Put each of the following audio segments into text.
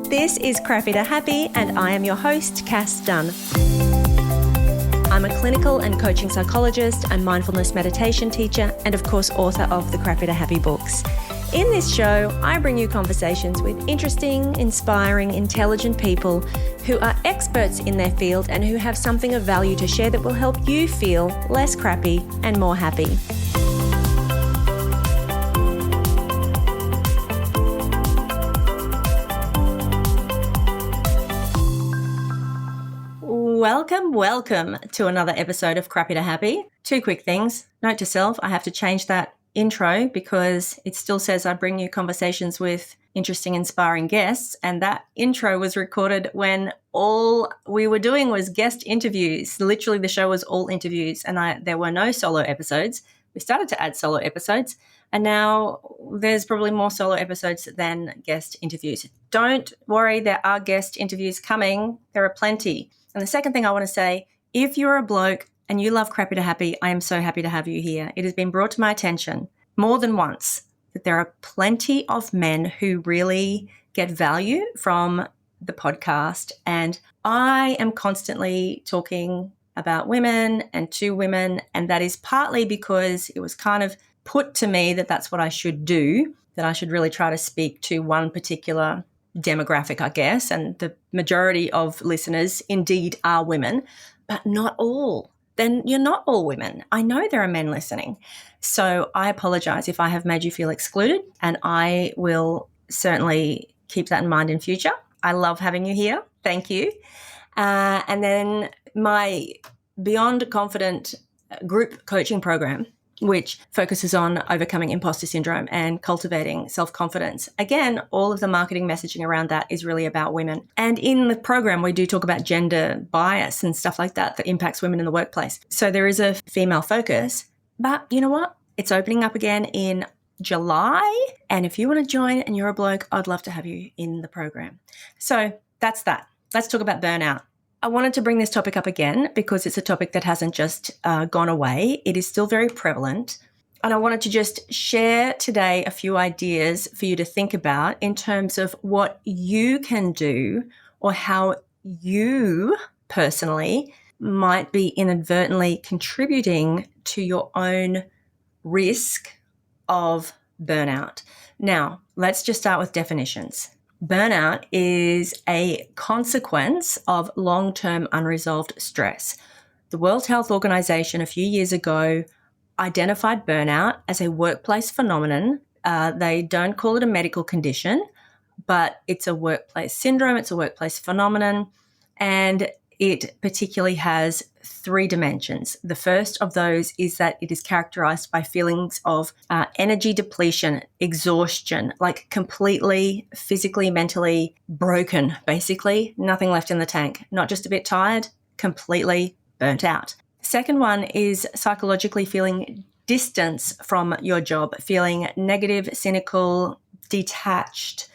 This is Crappy to Happy, and I am your host, Cass Dunn. I'm a clinical and coaching psychologist and mindfulness meditation teacher, and of course, author of the Crappy to Happy books. In this show, I bring you conversations with interesting, inspiring, intelligent people who are experts in their field and who have something of value to share that will help you feel less crappy and more happy. Welcome to another episode of Crappy to Happy. Two quick things. Note to self, I have to change that intro because it still says I bring you conversations with interesting, inspiring guests, and that intro was recorded when all we were doing was guest interviews. Literally, the show was all interviews, and there were no solo episodes. We started to add solo episodes, and now there's probably more solo episodes than guest interviews. Don't worry, there are guest interviews coming. There are plenty. And the second thing I want to say, if you're a bloke and you love Crappy to Happy, I am so happy to have you here. It has been brought to my attention more than once that there are plenty of men who really get value from the podcast. And I am constantly talking about women and to women. And that is partly because it was kind of put to me that that's what I should do, that I should really try to speak to one particular demographic, I guess, and the majority of listeners indeed are women, but not all. Then you're not all women. I know there are men listening. So I apologize if I have made you feel excluded, and I will certainly keep that in mind in future. I love having you here. Thank you. And then my Beyond Confident group coaching program, which focuses on overcoming imposter syndrome and cultivating self-confidence. Again, all of the marketing messaging around that is really about women. And in the program, we do talk about gender bias and stuff like that that impacts women in the workplace. So there is a female focus, but you know what? It's opening up again in July. And if you want to join and you're a bloke, I'd love to have you in the program. So that's that. Let's talk about burnout. I wanted to bring this topic up again because it's a topic that hasn't just gone away. It is still very prevalent. And I wanted to just share today a few ideas for you to think about in terms of what you can do or how you personally might be inadvertently contributing to your own risk of burnout. Now, let's just start with definitions. Burnout is a consequence of long-term unresolved stress. The World Health Organization a few years ago identified burnout as a workplace phenomenon. They don't call it a medical condition, but it's a workplace syndrome. It's a workplace phenomenon, and it particularly has three dimensions. The first of those is that it is characterized by feelings of energy depletion, exhaustion, like completely physically, mentally broken, basically, nothing left in the tank, not just a bit tired, completely burnt out. Second one is psychologically feeling distance from your job, feeling negative, cynical, detached,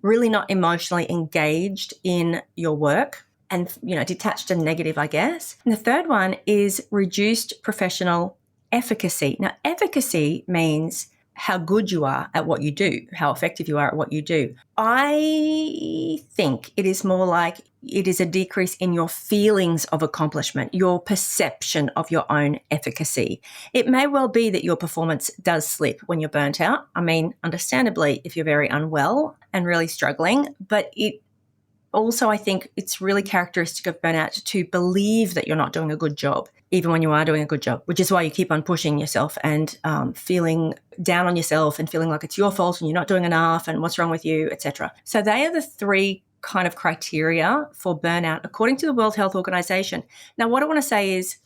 really not emotionally engaged in your work. And, detached and negative, I guess. And the third one is reduced professional efficacy. Now, efficacy means how good you are at what you do, how effective you are at what you do. I think it is more like it is a decrease in your feelings of accomplishment, your perception of your own efficacy. It may well be that your performance does slip when you're burnt out. I mean, understandably, if you're very unwell and really struggling, but also, I think it's really characteristic of burnout to believe that you're not doing a good job, even when you are doing a good job, which is why you keep on pushing yourself and feeling down on yourself and feeling like it's your fault and you're not doing enough and what's wrong with you, etc. So they are the three kind of criteria for burnout, according to the World Health Organization. Now, what I want to say is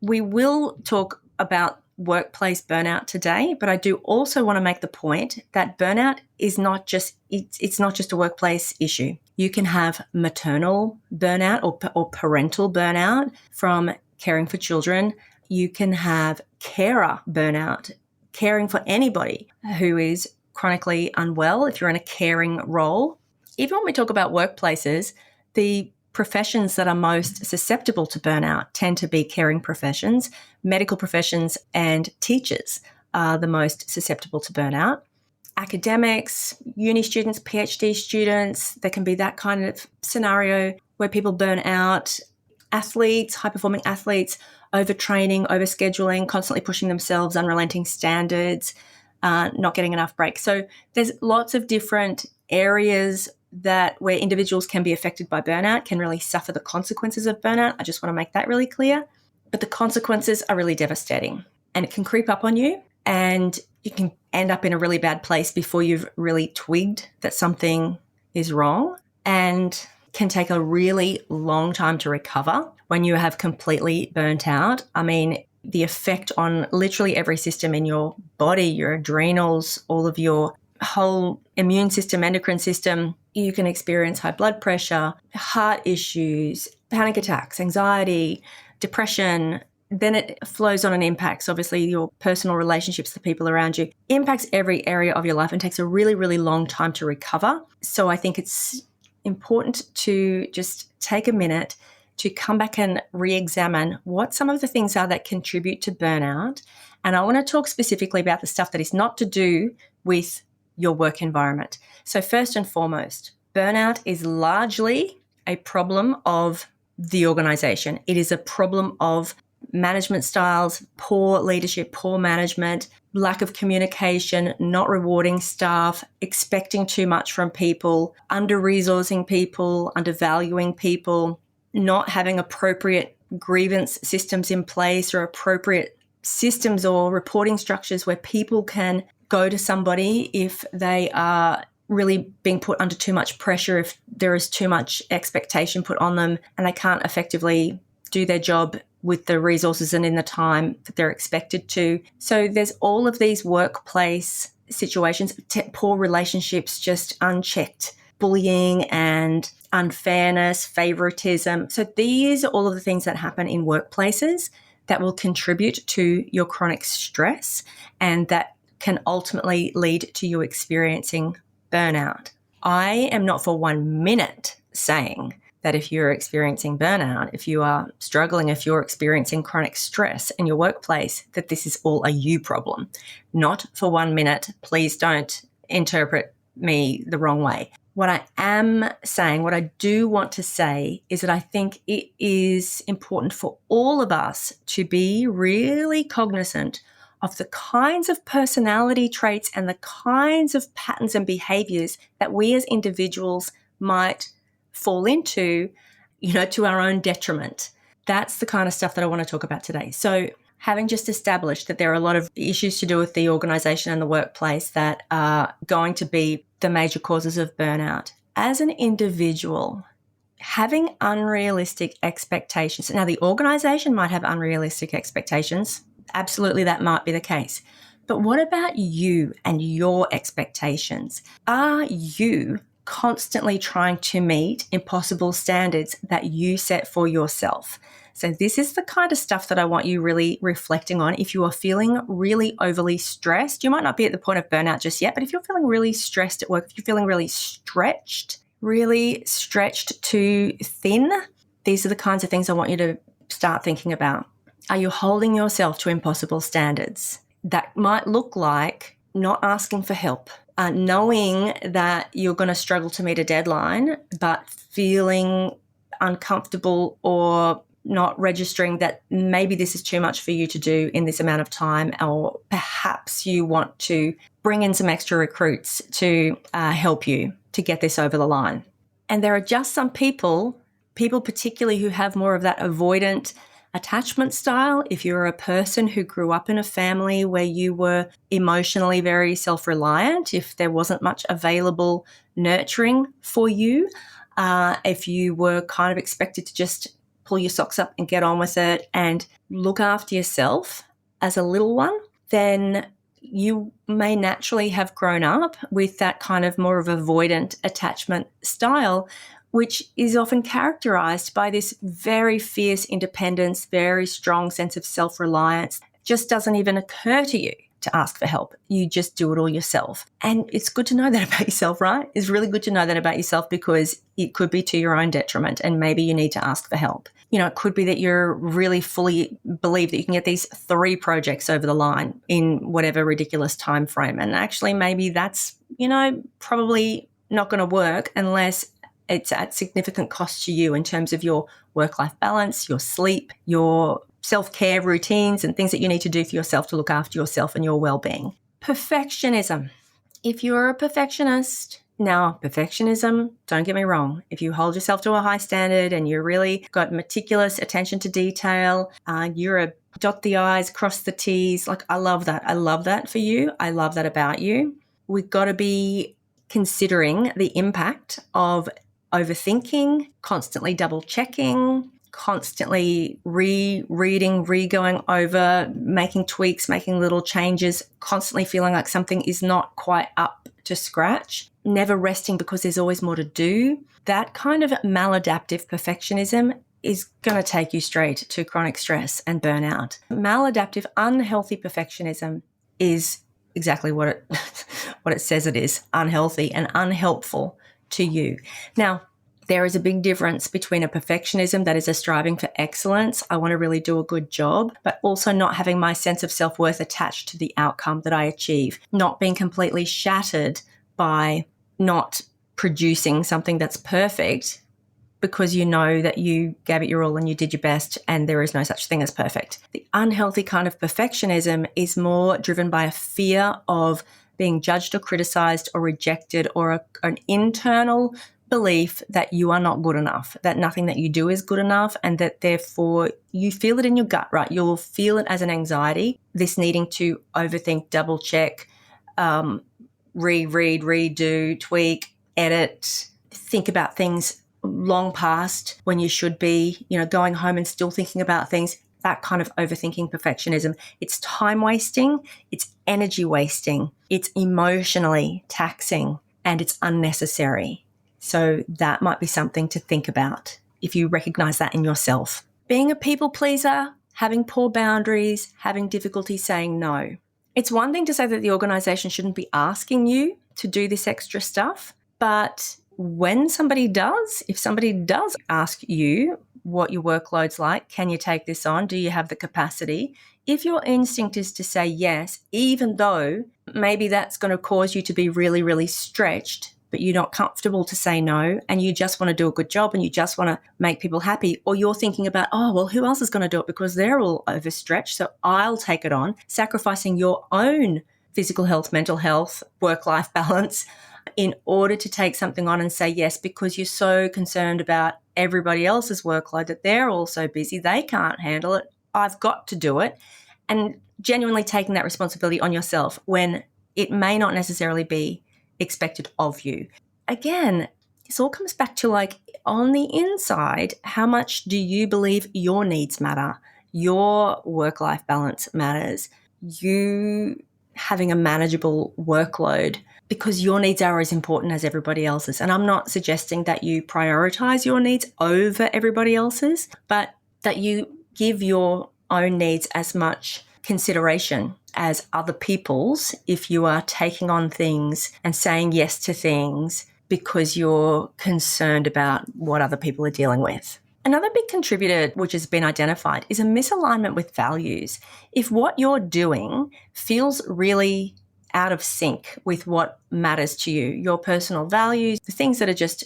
we will talk about workplace burnout today, but I do also want to make the point that burnout is not just it's not just a workplace issue. You can have maternal burnout or parental burnout from caring for children. You can have carer burnout, caring for anybody who is chronically unwell if you're in a caring role. Even when we talk about workplaces, the professions that are most susceptible to burnout tend to be caring professions. Medical professions and teachers are the most susceptible to burnout. academics, uni students, PhD students. There can be that kind of scenario where people burn out. Athletes, high-performing athletes, overtraining, overscheduling, constantly pushing themselves, unrelenting standards, not getting enough breaks. So there's lots of different areas that where individuals can be affected by burnout, can really suffer the consequences of burnout. I just want to make that really clear. But the consequences are really devastating, and it can creep up on you, and you can end up in a really bad place before you've really twigged that something is wrong, and can take a really long time to recover when you have completely burnt out. I mean, the effect on literally every system in your body, your adrenals, all of your whole immune system, endocrine system, you can experience high blood pressure, heart issues, panic attacks, anxiety, depression. Then it flows on and impacts, obviously, your personal relationships, the people around you, impacts every area of your life and takes a really, really long time to recover. So I think it's important to just take a minute to come back and re-examine what some of the things are that contribute to burnout. And I want to talk specifically about the stuff that is not to do with your work environment. So first and foremost, burnout is largely a problem of the organization. It is a problem of management styles, poor leadership, poor management, lack of communication, not rewarding staff, expecting too much from people, under-resourcing people, undervaluing people, not having appropriate grievance systems in place or appropriate systems or reporting structures where people can go to somebody if they are really being put under too much pressure, if there is too much expectation put on them and they can't effectively do their job with the resources and in the time that they're expected to. So there's all of these workplace situations, poor relationships, just unchecked bullying and unfairness, favoritism. So these are all of the things that happen in workplaces that will contribute to your chronic stress and that can ultimately lead to you experiencing burnout. I am not for 1 minute saying that if you're experiencing burnout, if you are struggling, if you're experiencing chronic stress in your workplace, that this is all a you problem. Not for 1 minute. Please don't interpret me the wrong way. What I am saying, what I do want to say is that I think it is important for all of us to be really cognizant of the kinds of personality traits and the kinds of patterns and behaviors that we as individuals might fall into, to our own detriment. That's the kind of stuff that I want to talk about today. So having just established that there are a lot of issues to do with the organization and the workplace that are going to be the major causes of burnout, as an individual, having unrealistic expectations. Now, the organization might have unrealistic expectations. Absolutely, that might be the case. But what about you and your expectations? Are you constantly trying to meet impossible standards that you set for yourself? So this is the kind of stuff that I want you really reflecting on. If you are feeling really overly stressed, you might not be at the point of burnout just yet, but if you're feeling really stressed at work, if you're feeling really stretched too thin, these are the kinds of things I want you to start thinking about. Are you holding yourself to impossible standards? That might look like not asking for help, knowing that you're going to struggle to meet a deadline, but feeling uncomfortable or not registering that maybe this is too much for you to do in this amount of time, or perhaps you want to bring in some extra recruits to help you to get this over the line. And there are just some people particularly who have more of that avoidant attachment style. If you're a person who grew up in a family where you were emotionally very self-reliant, if there wasn't much available nurturing for you, if you were kind of expected to just pull your socks up and get on with it and look after yourself as a little one, then you may naturally have grown up with that kind of more of avoidant attachment style, which is often characterized by this very fierce independence, very strong sense of self-reliance. It just doesn't even occur to you to ask for help. You just do it all yourself. And it's good to know that about yourself, right? It's really good to know that about yourself because it could be to your own detriment and maybe you need to ask for help. It could be that you're really fully believe that you can get these 3 projects over the line in whatever ridiculous time frame. And actually maybe that's, probably not going to work unless it's at significant cost to you in terms of your work-life balance, your sleep, your self-care routines, and things that you need to do for yourself to look after yourself and your well-being. Perfectionism. If you're a perfectionist, now perfectionism, don't get me wrong, if you hold yourself to a high standard and you're really got meticulous attention to detail, you're a dot the I's, cross the T's, like I love that. I love that for you. I love that about you. We've got to be considering the impact of overthinking, constantly double checking, constantly rereading, re-going over, making tweaks, making little changes, constantly feeling like something is not quite up to scratch, never resting because there's always more to do. That kind of maladaptive perfectionism is going to take you straight to chronic stress and burnout. Maladaptive, unhealthy perfectionism is exactly what it says it is, unhealthy and unhelpful to you. Now, there is a big difference between a perfectionism that is a striving for excellence. I want to really do a good job, but also not having my sense of self-worth attached to the outcome that I achieve, not being completely shattered by not producing something that's perfect because you know that you gave it your all and you did your best and there is no such thing as perfect. The unhealthy kind of perfectionism is more driven by a fear of being judged or criticized or rejected, or an internal belief that you are not good enough, that nothing that you do is good enough, and that therefore you feel it in your gut, right? You'll feel it as an anxiety, this needing to overthink, double check, reread, redo, tweak, edit, think about things long past when you should be, going home and still thinking about things. That kind of overthinking perfectionism. It's time wasting, it's energy wasting, it's emotionally taxing, and it's unnecessary. So that might be something to think about if you recognize that in yourself. Being a people pleaser, having poor boundaries, having difficulty saying no. It's one thing to say that the organization shouldn't be asking you to do this extra stuff, but when somebody does, if somebody does ask you what your workload's like, can you take this on? Do you have the capacity? If your instinct is to say yes, even though maybe that's going to cause you to be really, really stretched, but you're not comfortable to say no, and you just want to do a good job and you just want to make people happy, or you're thinking about, who else is going to do it because they're all overstretched, so I'll take it on, sacrificing your own physical health, mental health, work-life balance in order to take something on and say yes, because you're so concerned about everybody else's workload that they're all so busy, they can't handle it, I've got to do it, and genuinely taking that responsibility on yourself when it may not necessarily be expected of you. Again, this all comes back to on the inside, how much do you believe your needs matter? Your work-life balance matters. You having a manageable workload because your needs are as important as everybody else's. And I'm not suggesting that you prioritize your needs over everybody else's, but that you give your own needs as much consideration as other people's if you are taking on things and saying yes to things because you're concerned about what other people are dealing with. Another big contributor which has been identified is a misalignment with values. If what you're doing feels really out of sync with what matters to you, your personal values, the things that are just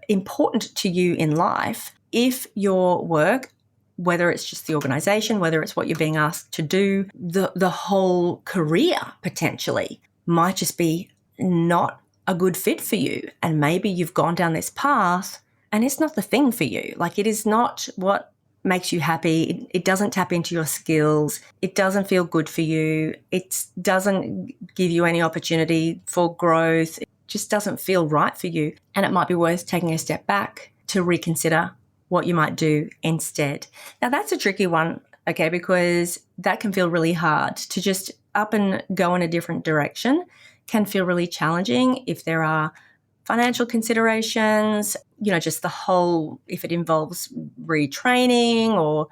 important to you in life, if your work, whether it's just the organization, whether it's what you're being asked to do, the whole career potentially might just be not a good fit for you. And maybe you've gone down this path and it's not the thing for you. It is not what makes you happy. It doesn't tap into your skills. It doesn't feel good for you. It doesn't give you any opportunity for growth. It just doesn't feel right for you. And it might be worth taking a step back to reconsider what you might do instead. Now, that's a tricky one, okay, because that can feel really hard to just up and go in a different direction, can feel really challenging if there are financial considerations, just the whole, if it involves retraining or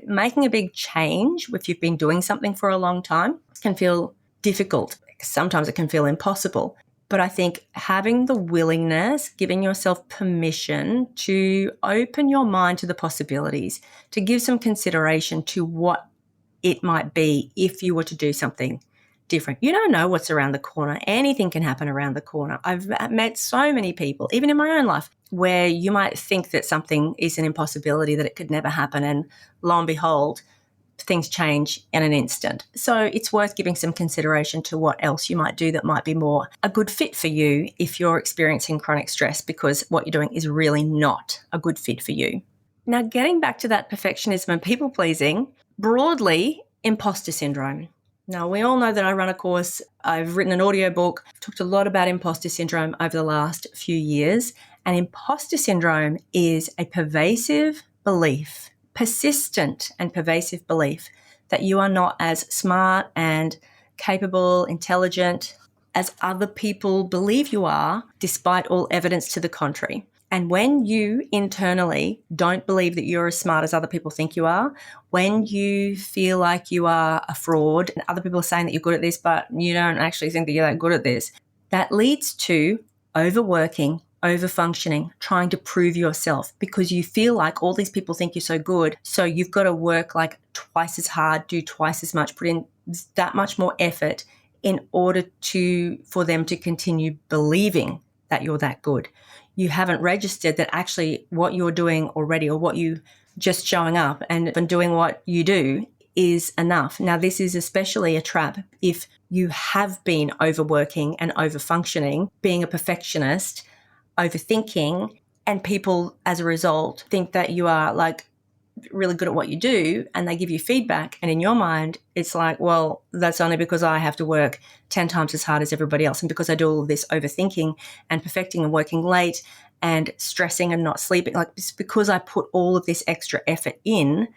making a big change, if you've been doing something for a long time, can feel difficult. Sometimes it can feel impossible. But I think having the willingness, giving yourself permission to open your mind to the possibilities, to give some consideration to what it might be if you were to do something different. You don't know what's around the corner. Anything can happen around the corner. I've met so many people, even in my own life, where you might think that something is an impossibility, that it could never happen. And lo and behold, things change in an instant. So it's worth giving some consideration to what else you might do that might be more a good fit for you if you're experiencing chronic stress, because what you're doing is really not a good fit for you. Now, getting back to that perfectionism and people pleasing, broadly, imposter syndrome. Now, we all know that I run a course. I've written an audiobook. I've talked a lot about imposter syndrome over the last few years. And imposter syndrome is a pervasive belief, persistent and pervasive belief that you are not as smart and capable, intelligent as other people believe you are, despite all evidence to the contrary. And when you internally don't believe that you're as smart as other people think you are, when you feel like you are a fraud and other people are saying that you're good at this, but you don't actually think that you're that good at this, that leads to overworking, overfunctioning, trying to prove yourself, because you feel like all these people think you're so good. So you've got to work like twice as hard, do twice as much, put in that much more effort in order for them to continue believing that you're that good. You haven't registered that actually what you're doing already, or what you just showing up and doing what you do, is enough. Now, this is especially a trap if you have been overworking and overfunctioning, being a perfectionist, overthinking, and people as a result think that you are like really good at what you do, and they give you feedback, and in your mind it's like, well, that's only because I have to work 10 times as hard as everybody else, and because I do all of this overthinking and perfecting and working late and stressing and not sleeping, like it's because I put all of this extra effort in,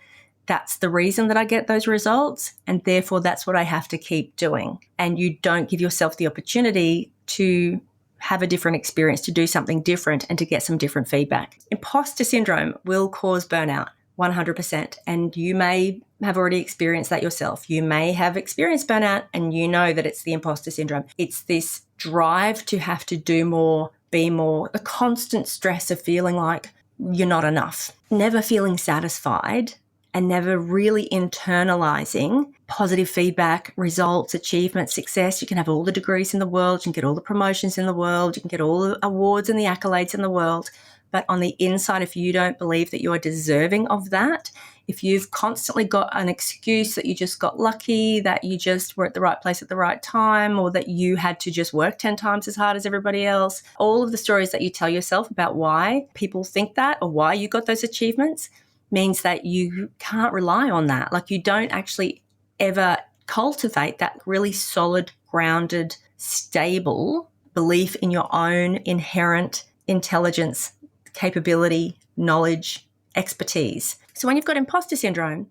that's the reason that I get those results, and therefore that's what I have to keep doing. And you don't give yourself the opportunity to have a different experience, to do something different, and to get some different feedback. Imposter syndrome will cause burnout. 100%. And you may have already experienced that yourself. You may have experienced burnout and you know that it's the imposter syndrome. It's this drive to have to do more, be more, a constant stress of feeling like you're not enough, never feeling satisfied, and never really internalizing positive feedback, results, achievements, success. You can have all the degrees in the world, you can get all the promotions in the world, you can get all the awards and the accolades in the world. But on the inside, if you don't believe that you are deserving of that, if you've constantly got an excuse that you just got lucky, that you just were at the right place at the right time, or that you had to just work 10 times as hard as everybody else, all of the stories that you tell yourself about why people think that or why you got those achievements means that you can't rely on that. Like, you don't actually ever cultivate that really solid, grounded, stable belief in your own inherent intelligence, capability, knowledge, expertise. So when you've got imposter syndrome,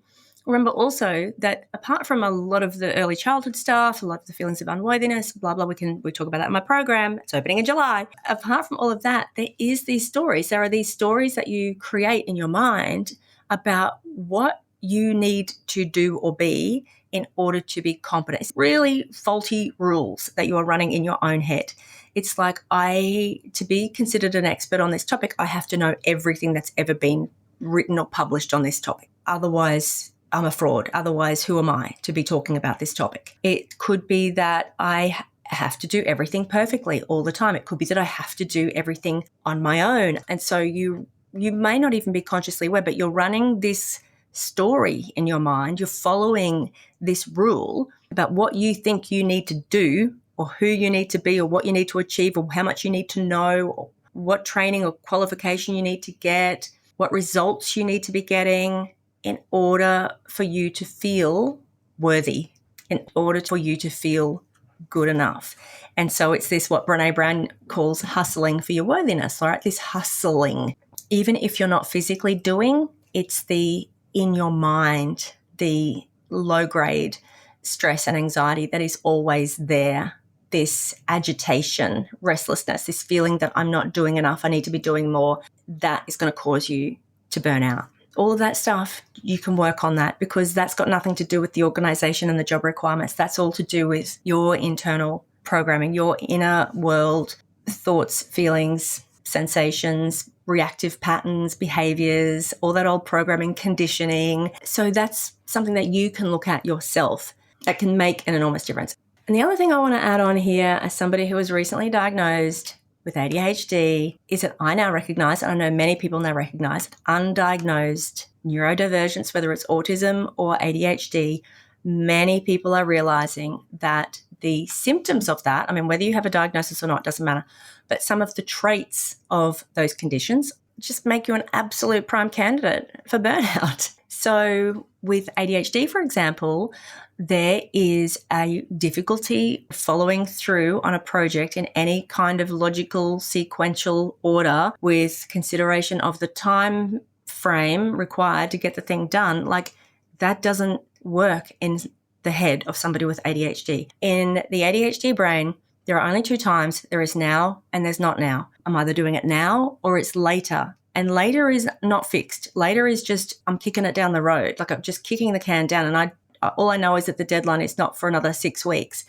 remember also that apart from a lot of the early childhood stuff, a lot of the feelings of unworthiness, blah, blah, we talk about that in my program. It's opening in July. Apart from all of that, there is these stories. There are these stories that you create in your mind about what you need to do or be in order to be competent. It's really faulty rules that you are running in your own head. It's like, to be considered an expert on this topic, I have to know everything that's ever been written or published on this topic. Otherwise, I'm a fraud. Otherwise, who am I to be talking about this topic? It could be that I have to do everything perfectly all the time. It could be that I have to do everything on my own. And so you may not even be consciously aware, but you're running this story in your mind. You're following this rule about what you think you need to do, or who you need to be, or what you need to achieve, or how much you need to know, or what training or qualification you need to get, what results you need to be getting in order for you to feel worthy, in order for you to feel good enough. And so it's this, what Brené Brown calls hustling for your worthiness, all right? This hustling. Even if you're not physically doing, it's the in your mind, the low grade stress and anxiety that is always there. This agitation, restlessness, this feeling that I'm not doing enough, I need to be doing more, that is going to cause you to burn out. All of that stuff, you can work on that, because that's got nothing to do with the organization and the job requirements. That's all to do with your internal programming, your inner world, thoughts, feelings, sensations, reactive patterns, behaviors, all that old programming, conditioning. So that's something that you can look at yourself that can make an enormous difference. And the other thing I want to add on here, as somebody who was recently diagnosed with ADHD, is that I now recognize, and I know many people now recognize, undiagnosed neurodivergence, whether it's autism or ADHD, many people are realizing that the symptoms of that, I mean, whether you have a diagnosis or not, doesn't matter, but some of the traits of those conditions just make you an absolute prime candidate for burnout. So with ADHD, for example, there is a difficulty following through on a project in any kind of logical sequential order with consideration of the time frame required to get the thing done. Like, that doesn't work in the head of somebody with ADHD. In the ADHD brain, there are only two times. There is now and there's not now. I'm either doing it now or it's later. And later is not fixed. Later is just, I'm kicking it down the road. Like, I'm just kicking the can down, and all I know is that the deadline is not for another 6 weeks.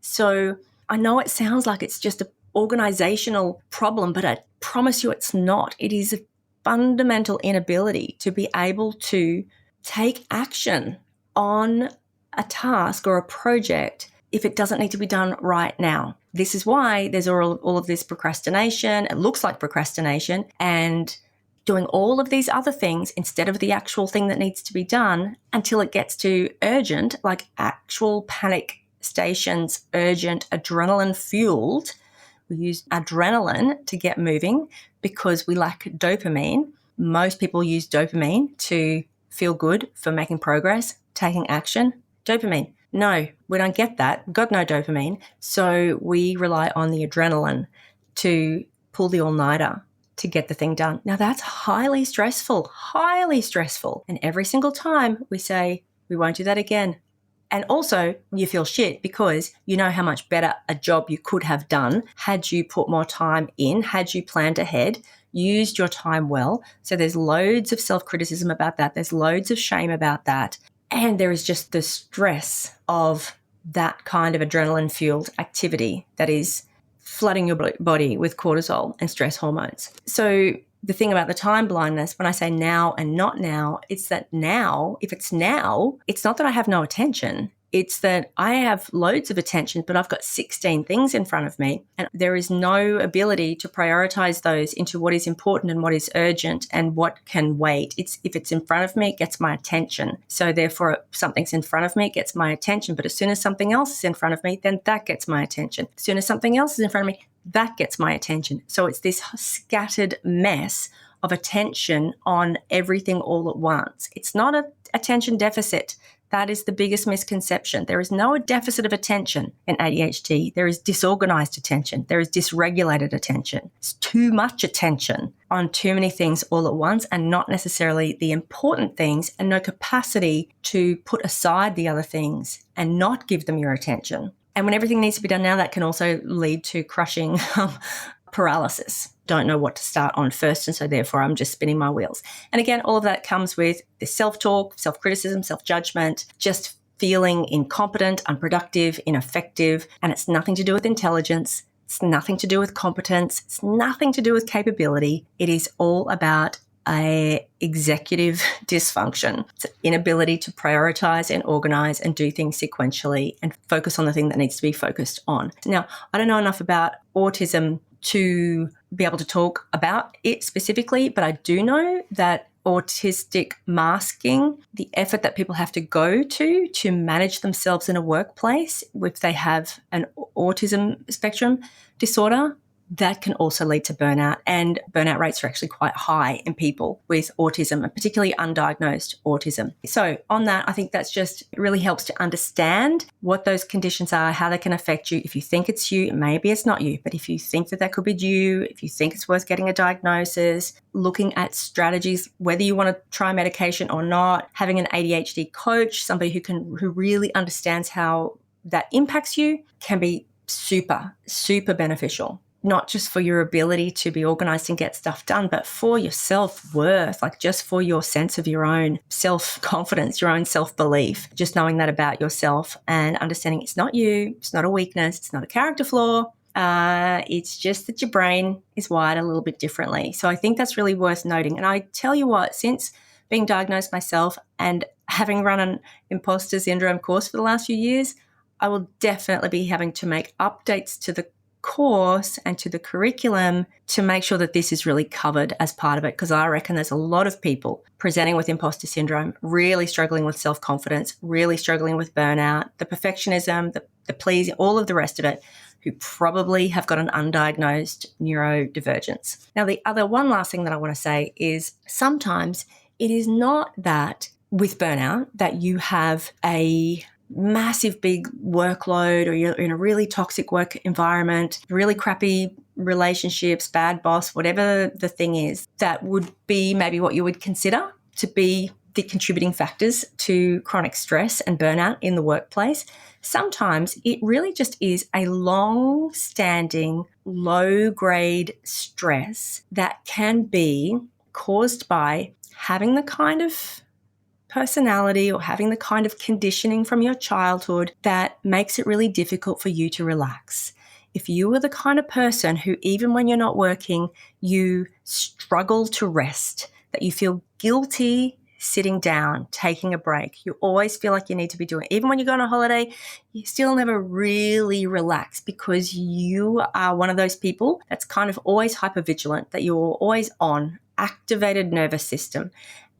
So I know it sounds like it's just an organizational problem, but I promise you it's not. It is a fundamental inability to be able to take action on a task or a project if it doesn't need to be done right now. This is why there's all of this procrastination. It looks like procrastination, and doing all of these other things instead of the actual thing that needs to be done until it gets to urgent, like actual panic stations, urgent, adrenaline fueled. We use adrenaline to get moving because we lack dopamine. Most people use dopamine to feel good for making progress, taking action. Dopamine. No, we don't get that. We've got no dopamine. So we rely on the adrenaline to pull the all-nighter to get the thing done. Now, that's highly stressful. And every single time we say, we won't do that again. And also, you feel shit because you know how much better a job you could have done had you put more time in, had you planned ahead, used your time well. So there's loads of self-criticism about that. There's loads of shame about that. And there is just the stress of that kind of adrenaline-fueled activity that is flooding your body with cortisol and stress hormones. So the thing about the time blindness, when I say now and not now, it's that now, if it's now, it's not that I have no attention. It's that I have loads of attention, but I've got 16 things in front of me, and there is no ability to prioritize those into what is important and what is urgent and what can wait. If it's in front of me, it gets my attention. So therefore, if something's in front of me, it gets my attention. But as soon as something else is in front of me, then that gets my attention. As soon as something else is in front of me, that gets my attention. So it's this scattered mess of attention on everything all at once. It's not an attention deficit. That is the biggest misconception. There is no deficit of attention in ADHD. There is disorganized attention. There is dysregulated attention. It's too much attention on too many things all at once and not necessarily the important things, and no capacity to put aside the other things and not give them your attention. And when everything needs to be done now, that can also lead to crushing paralysis. Don't know what to start on first, and so therefore I'm just spinning my wheels. And again, all of that comes with the self-talk, self-criticism, self-judgment, just feeling incompetent, unproductive, ineffective, and it's nothing to do with intelligence. It's nothing to do with competence. It's nothing to do with capability. It is all about a executive dysfunction. It's an inability to prioritize and organize and do things sequentially and focus on the thing that needs to be focused on. Now, I don't know enough about autism to be able to talk about it specifically, but I do know that autistic masking, the effort that people have to go to manage themselves in a workplace if they have an autism spectrum disorder, that can also lead to burnout, and burnout rates are actually quite high in people with autism, and particularly undiagnosed autism. So on that, I think that's just, it really helps to understand what those conditions are, how they can affect you. If you think it's you, maybe it's not you, but if you think that could be you, if you think it's worth getting a diagnosis, looking at strategies, whether you want to try medication or not, having an ADHD coach, somebody who really understands how that impacts you, can be super, super beneficial. not just for your ability to be organized and get stuff done, but for your self-worth, like just for your sense of your own self-confidence, your own self-belief, just knowing that about yourself and understanding it's not you, it's not a weakness, it's not a character flaw. It's just that your brain is wired a little bit differently. So I think that's really worth noting. And I tell you what, since being diagnosed myself and having run an imposter syndrome course for the last few years, I will definitely be having to make updates to the course and to the curriculum to make sure that this is really covered as part of it, because I reckon there's a lot of people presenting with imposter syndrome, really struggling with self-confidence, really struggling with burnout, the perfectionism, the pleasing, all of the rest of it, who probably have got an undiagnosed neurodivergence. Now, the other one last thing that I want to say is sometimes it is not that with burnout that you have a massive big workload or you're in a really toxic work environment, really crappy relationships, bad boss, whatever the thing is, that would be maybe what you would consider to be the contributing factors to chronic stress and burnout in the workplace. Sometimes it really just is a long-standing, low-grade stress that can be caused by having the kind of personality or having the kind of conditioning from your childhood that makes it really difficult for you to relax. If you are the kind of person who, even when you're not working, you struggle to rest, that you feel guilty sitting down, taking a break, you always feel like you need to be doing it. Even when you go on a holiday, you still never really relax because you are one of those people that's kind of always hypervigilant, that you're always on, activated nervous system.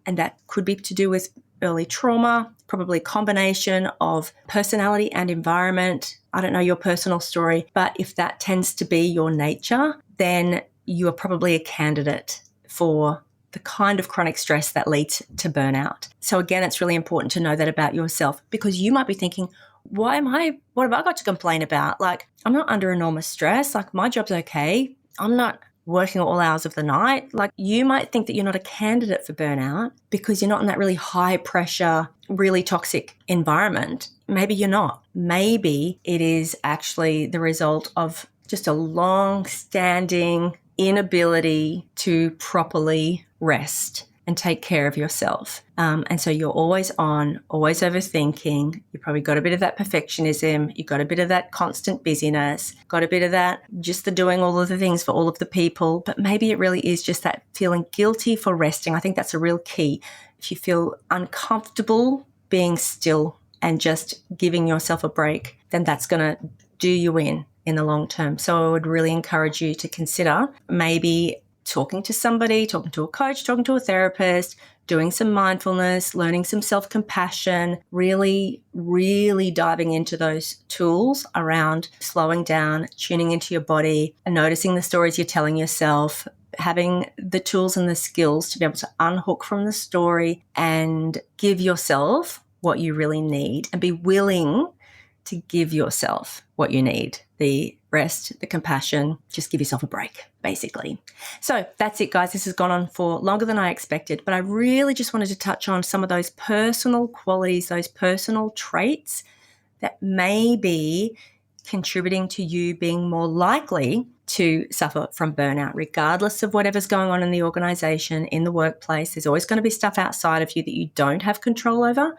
And that could be to do with early trauma, probably a combination of personality and environment. I don't know your personal story, but if that tends to be your nature, then you are probably a candidate for the kind of chronic stress that leads to burnout. So again, it's really important to know that about yourself, because you might be thinking, what have I got to complain about? Like, I'm not under enormous stress. Like, my job's okay. I'm not working all hours of the night. Like, you might think that you're not a candidate for burnout because you're not in that really high pressure, really toxic environment. Maybe you're not. Maybe it is actually the result of just a long-standing inability to properly rest and take care of yourself. And so you're always on, always overthinking. You've probably got a bit of that perfectionism. You've got a bit of that constant busyness, got a bit of that just the doing all of the things for all of the people. But maybe it really is just that feeling guilty for resting. I think that's a real key. If you feel uncomfortable being still and just giving yourself a break, then that's going to do you in the long term. So I would really encourage you to consider maybe talking to somebody, talking to a coach, talking to a therapist, doing some mindfulness, learning some self-compassion, really, really diving into those tools around slowing down, tuning into your body, and noticing the stories you're telling yourself, having the tools and the skills to be able to unhook from the story and give yourself what you really need, and be willing to give yourself what you need, the rest, the compassion, just give yourself a break, basically. So that's it, guys. This has gone on for longer than I expected, but I really just wanted to touch on some of those personal qualities, those personal traits that may be contributing to you being more likely to suffer from burnout, regardless of whatever's going on in the organization, in the workplace. There's always going to be stuff outside of you that you don't have control over.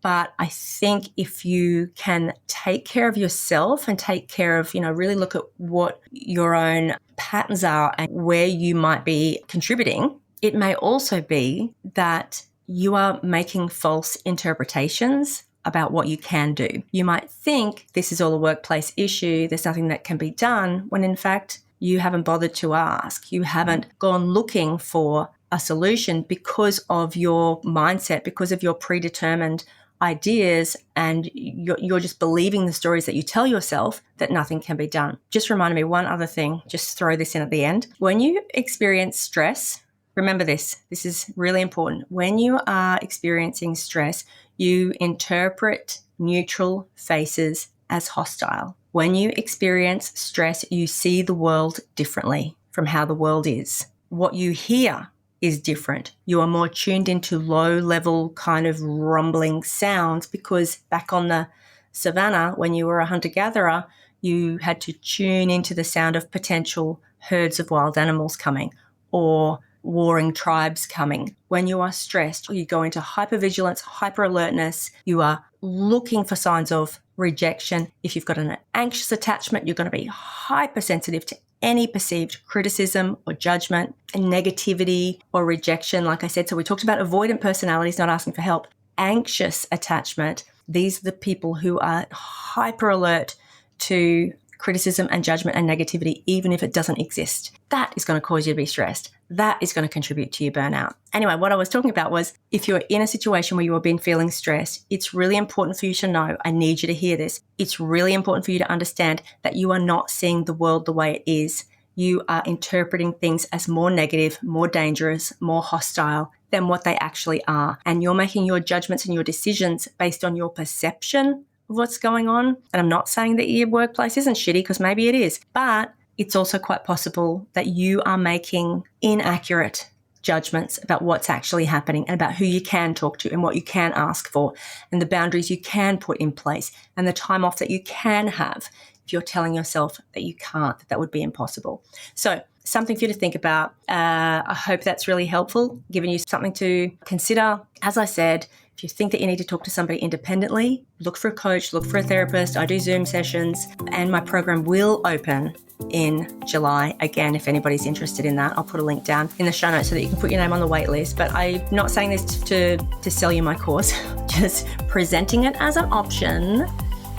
But I think if you can take care of yourself and take care of, really look at what your own patterns are and where you might be contributing, it may also be that you are making false interpretations about what you can do. You might think this is all a workplace issue, there's nothing that can be done, when in fact you haven't bothered to ask. You haven't gone looking for a solution because of your mindset, because of your predetermined ideas, and you're just believing the stories that you tell yourself that nothing can be done. Just reminded me one other thing, just throw this in at the end. When you experience stress, remember this is really important. When you are experiencing stress, you interpret neutral faces as hostile. When you experience stress, you see the world differently from how the world is. What you hear is different. You are more tuned into low-level kind of rumbling sounds, because back on the savannah, when you were a hunter-gatherer, you had to tune into the sound of potential herds of wild animals coming or warring tribes coming. When you are stressed, you go into hypervigilance, hyperalertness. You are looking for signs of rejection. If you've got an anxious attachment, you're going to be hypersensitive to any perceived criticism or judgment and negativity or rejection. Like I said, so we talked about avoidant personalities, not asking for help. Anxious attachment, these are the people who are hyper alert to criticism and judgment and negativity, even if it doesn't exist. That is going to cause you to be stressed. That is going to contribute to your burnout. Anyway, what I was talking about was if you're in a situation where you have been feeling stressed, it's really important for you to know, I need you to hear this. It's really important for you to understand that you are not seeing the world the way it is. You are interpreting things as more negative, more dangerous, more hostile than what they actually are. And you're making your judgments and your decisions based on your perception of what's going on. And I'm not saying that your workplace isn't shitty, because maybe it is, but it's also quite possible that you are making inaccurate judgments about what's actually happening and about who you can talk to and what you can ask for and the boundaries you can put in place and the time off that you can have. If you're telling yourself that you can't, that would be impossible. So something for you to think about. I hope that's really helpful, giving you something to consider. As I said, if you think that you need to talk to somebody independently, look for a coach, look for a therapist. I do Zoom sessions, and my program will open in July. Again, if anybody's interested in that, I'll put a link down in the show notes so that you can put your name on the wait list. But I'm not saying this to sell you my course, just presenting it as an option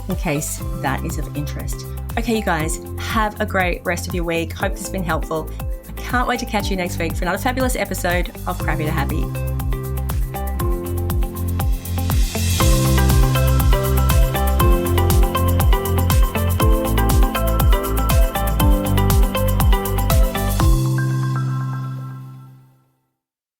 in case that is of interest. Okay, you guys, have a great rest of your week. Hope this has been helpful. I can't wait to catch you next week for another fabulous episode of Crappy to Happy.